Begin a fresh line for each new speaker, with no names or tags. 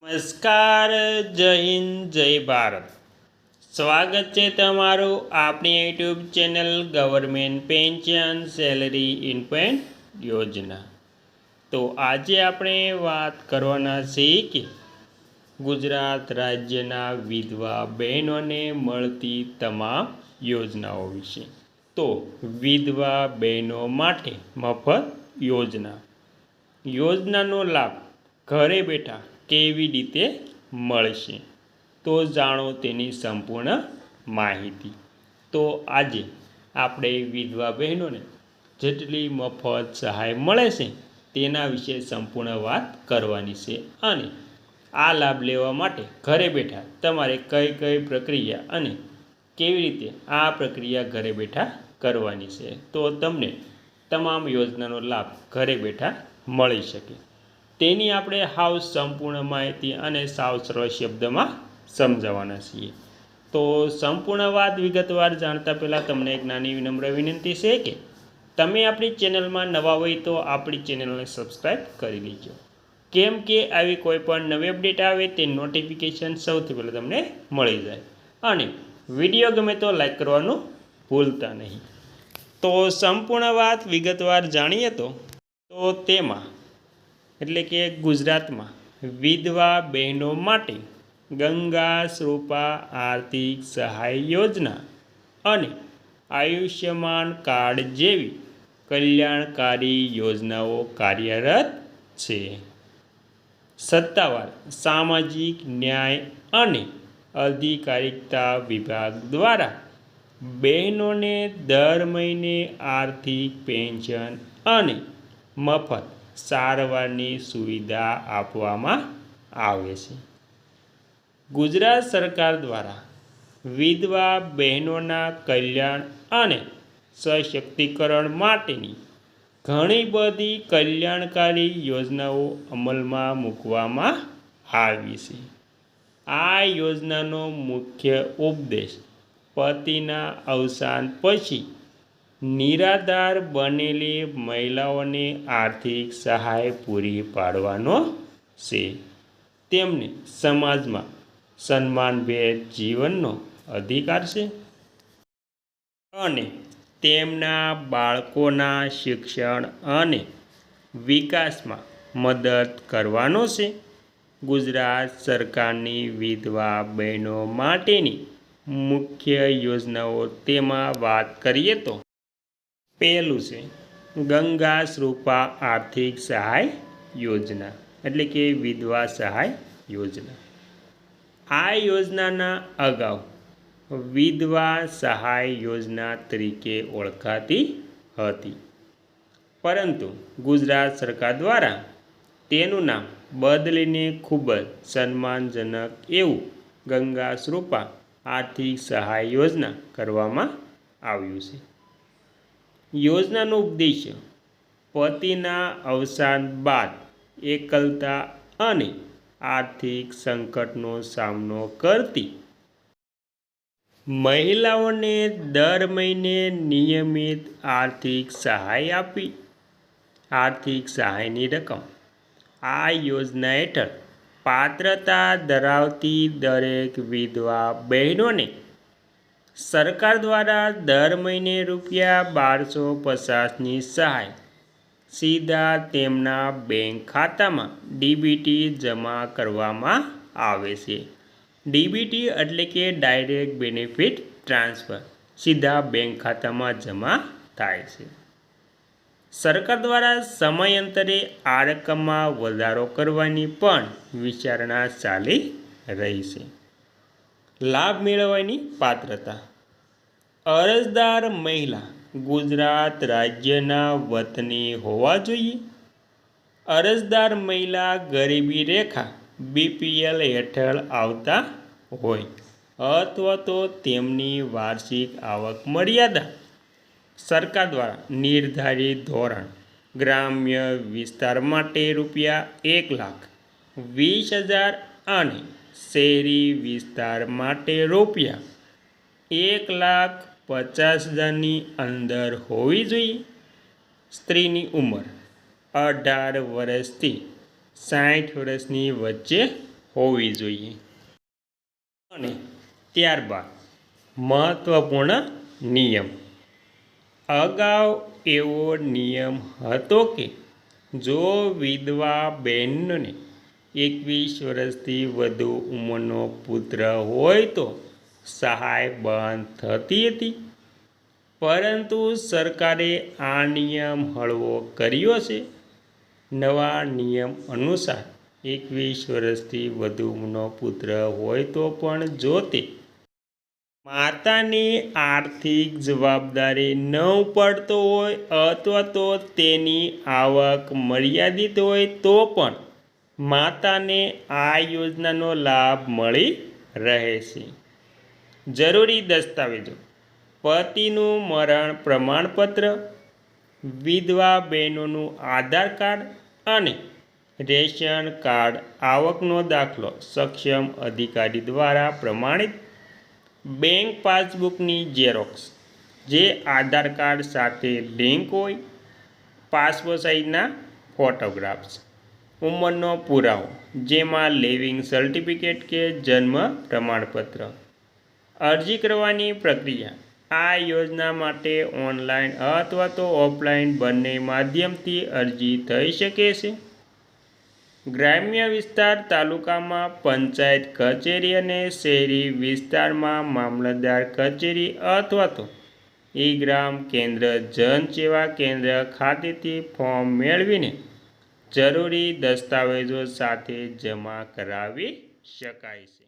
નમસ્કાર, જય હિન્દ, જય ભારત. સ્વાગત છે તમારું આપણી YouTube channel government pension salary infant યોજના. તો આજે આપણે વાત કરવાના છીએ કે ગુજરાત રાજ્યના વિધવા બહેનોને મળતી તમામ યોજનાઓ વિશે. તો વિધવા બહેનો માટે મફત યોજનાનો લાભ ઘરે બેઠા કેવી રીતે મળશે, તો જાણો તેની સંપૂર્ણ માહિતી. તો આજે આપણે વિધવા બહેનોને જેટલી મફત સહાય મળે છે તેના વિશે સંપૂર્ણ વાત કરવાની છે અને આ લાભ લેવા માટે ઘરે બેઠા તમારે કઈ કઈ પ્રક્રિયા અને કેવી રીતે આ પ્રક્રિયા ઘરે બેઠા કરવાની છે તો તમને તમામ યોજનાનો લાભ ઘરે બેઠા મળી શકે તેની આપણે હાવ સંપૂર્ણ માહિતી અને સાવ સરળ શબ્દમાં સમજાવવાના છીએ. તો સંપૂર્ણ વાત વિગતવાર જાણતા પહેલાં તમને એક નાની વિનમ્ર વિનંતી છે કે તમે આપણી ચેનલમાં નવા હોય તો આપણી ચેનલને સબસ્ક્રાઈબ કરી લેજો, કેમ કે આવી કોઈ પણ નવી અપડેટ આવે તે નોટિફિકેશન સૌથી પહેલાં તમને મળી જાય. અને વિડીયો ગમે તો લાઈક કરવાનું ભૂલતા નહીં. તો સંપૂર્ણ વાત વિગતવાર જાણીએ તો તેમાં એટલે કે ગુજરાતમાં વિધવા બહેનો માટે ગંગા સ્વરૂપા આર્થિક સહાય યોજના અને આયુષ્યમાન કાર્ડ જેવી કલ્યાણકારી યોજનાઓ કાર્યરત છે. સત્તાવાર સામાજિક ન્યાય અને અધિકારિતા વિભાગ દ્વારા બહેનોને દર મહિને આર્થિક પેન્શન અને મફત સારવારની સુવિધા આપવામાં આવે છે. ગુજરાત સરકાર દ્વારા વિધવા બહેનોના કલ્યાણ અને સશક્તિકરણ માટેની ઘણી બધી કલ્યાણકારી યોજનાઓ અમલમાં મૂકવામાં આવી છે. આ યોજનાનો મુખ્ય ઉપદેશ પતિના અવસાન પછી નિરાધાર બનેલી મહિલાઓને આર્થિક સહાય પૂરી પાડવાનો છે. તેમને સમાજમાં સન્માનભેર જીવનનો અધિકાર છે અને તેમના બાળકોના શિક્ષણ અને વિકાસમાં મદદ કરવાનો છે. ગુજરાત સરકારની વિધવા બહેનો માટેની મુખ્ય યોજનાઓ તેમાં વાત કરીએ તો પહેલું છે ગંગા સ્વરૂપા આર્થિક સહાય યોજના એટલે કે વિધવા સહાય યોજના. આ યોજનાના અગાઉ વિધવા સહાય યોજના તરીકે ઓળખાતી હતી, પરંતુ ગુજરાત સરકાર દ્વારા તેનું નામ બદલીને ખૂબ જ સન્માનજનક એવું ગંગા સ્વરૂપા આર્થિક સહાય યોજના કરવામાં આવ્યું છે. યોજનાનો ઉદ્દેશ્ય પતિના અવસાન બાદ એકલતા અને આર્થિક સંકટનો સામનો કરતી મહિલાઓને દર મહિને નિયમિત આર્થિક સહાય આપી. આર્થિક સહાયની રકમ આ યોજના હેઠળ પાત્રતા ધરાવતી દરેક વિધવા બહેનોને સરકાર દ્વારા દર મહિને ₹1250ની સહાય સીધા તેમના બેંક ખાતામાં ડીબીટી જમા કરવામાં આવે છે. ડીબીટી એટલે કે ડાયરેક્ટ બેનિફિટ ટ્રાન્સફર સીધા બેંક ખાતામાં જમા થાય છે. સરકાર દ્વારા સમયાંતરે આ રકમમાં વધારો કરવાની પણ વિચારણા ચાલી રહી છે. લાભ મેળવવાની પાત્રતા અરજદાર મહિલા ગુજરાત રાજ્યના વતની હોવા જોઈએ. અરજદાર મહિલા ગરીબી રેખા BPL હેઠળ આવતા હોય અથવા તો તેમની વાર્ષિક આવક મર્યાદા સરકાર દ્વારા નિર્ધારિત ધોરણ ગ્રામ્ય વિસ્તાર માટે ₹1,20,000 અને શહેરી વિસ્તાર માટે ₹1,50,000ની અંદર હોવી જોઈએ. સ્ત્રીની ઉંમર 18 વર્ષથી 60 વર્ષની વચ્ચે હોવી જોઈએ. અને ત્યારબાદ મહત્વપૂર્ણ નિયમ. અગાઉ એવો નિયમ હતો કે જો વિધવા બહેનને 21 વર્ષથી વધુ ઉંમરનો પુત્ર હોય તો સહાય બંધ થતી હતી, પરંતુ સરકારે આ નિયમ હળવો કર્યો છે. નવા નિયમ અનુસાર 21 વર્ષથી વધુ ઉંમરનો પુત્ર હોય તો પણ જો તે માતાની આર્થિક જવાબદારી ન પડતો હોય અથવા તો તેની આવક મર્યાદિત હોય તો પણ માતાને આ યોજનાનો લાભ મળી રહેશે. જરૂરી દસ્તાવેજો: પતિનું મરણ પ્રમાણપત્ર, વિધવા બહેનોનું આધાર કાર્ડ અને રેશન કાર્ડ, આવકનો દાખલો સક્ષમ અધિકારી દ્વારા પ્રમાણિત, બેંક પાસબુકની ઝેરોક્ષ જે આધાર કાર્ડ સાથે લિંક હોય, પાસપોર્ટ સાઇઝના ફોટોગ્રાફ્સ, ઉંમરનો પુરાવો જેમાં લિવિંગ સર્ટિફિકેટ કે જન્મ પ્રમાણપત્ર. અરજી કરવાની પ્રક્રિયા: આ યોજના માટે ઓનલાઈન અથવા તો ઓફલાઈન બંને માધ્યમથી અરજી થઈ શકે છે. ગ્રામ્ય વિસ્તાર તાલુકામાં પંચાયત કચેરી અને શહેરી વિસ્તારમાં મામલતદાર કચેરી અથવા તો ઈ-ગ્રામ કેન્દ્ર, જન સેવા કેન્દ્ર ખાતેથી ફોર્મ મેળવીને જરૂરી દસ્તાવેજો સાથે જમા કરાવી શકાય છે.